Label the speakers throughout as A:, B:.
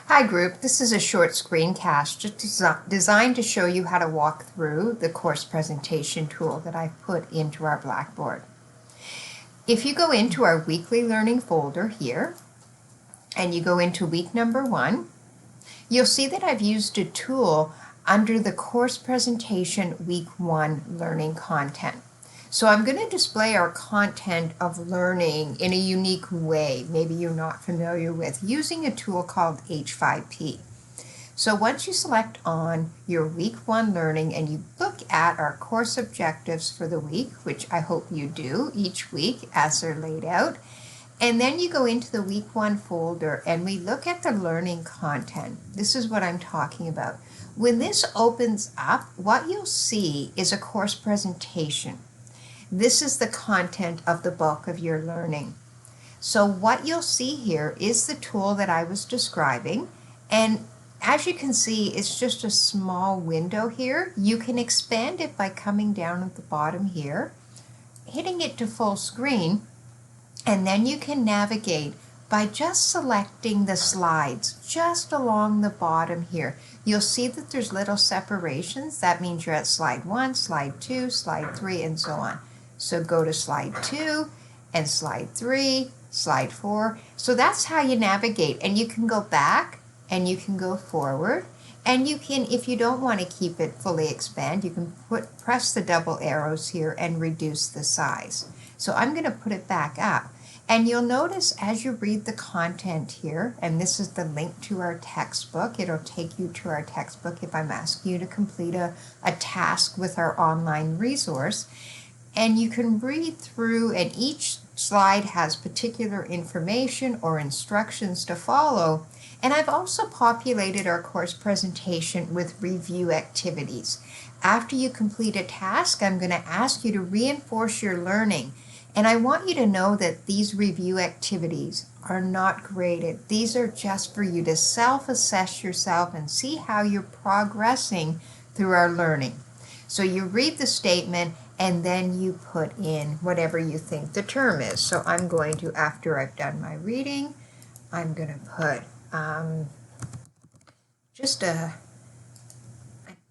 A: Hi group, this is a short screencast just designed to show you how to walk through the course presentation tool that I've put into our Blackboard. If you go into our weekly learning folder here, and you go into week number 1, you'll see that I've used a tool under the course presentation week 1 learning content. So I'm going to display our content of learning in a unique way, maybe you're not familiar with, using a tool called H5P. So once you select on your week 1 learning and you look at our course objectives for the week, which I hope you do each week as they're laid out, and then you go into the week 1 folder and we look at the learning content. This is what I'm talking about. When this opens up, what you'll see is a course presentation. This is the content of the bulk of your learning. So what you'll see here is the tool that I was describing, and as you can see, it's just a small window here. You can expand it by coming down at the bottom here, hitting it to full screen, and then you can navigate by just selecting the slides just along the bottom here. You'll see that there's little separations. That means you're at slide 1, slide 2, slide 3, and so on. So go to slide 2 and slide 3, slide 4. So that's how you navigate, and you can go back and you can go forward, and you can, if you don't want to keep it fully expand, you can press the double arrows here and reduce the size. So I'm going to put it back up, and you'll notice as you read the content here, and this is the link to our textbook. It'll take you to our textbook if I'm asking you to complete a task with our online resource. And you can read through, and each slide has particular information or instructions to follow. And I've also populated our course presentation with review activities. After you complete a task, I'm going to ask you to reinforce your learning. And I want you to know that these review activities are not graded. These are just for you to self-assess yourself and see how you're progressing through our learning. So you read the statement, and then you put in whatever you think the term is. So I'm going to, after I've done my reading, I'm going to put just an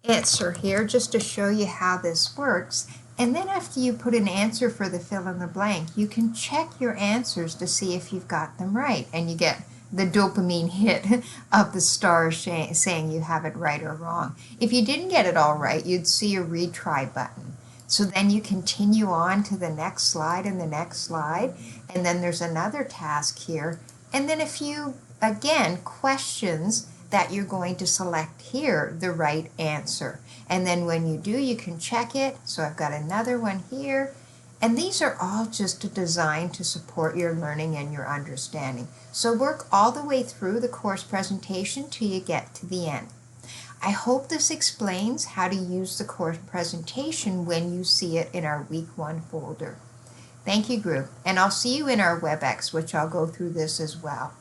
A: answer here just to show you how this works. And then after you put an answer for the fill in the blank, you can check your answers to see if you've got them right. And you get the dopamine hit of the stars saying you have it right or wrong. If you didn't get it all right, you'd see a retry button. So then you continue on to the next slide and the next slide, and then there's another task here, and then a few, again, questions that you're going to select here, the right answer. And then when you do, you can check it. So I've got another one here, and these are all just designed to support your learning and your understanding. So work all the way through the course presentation till you get to the end. I hope this explains how to use the course presentation when you see it in our week 1 folder. Thank you, group, and I'll see you in our WebEx, which I'll go through this as well.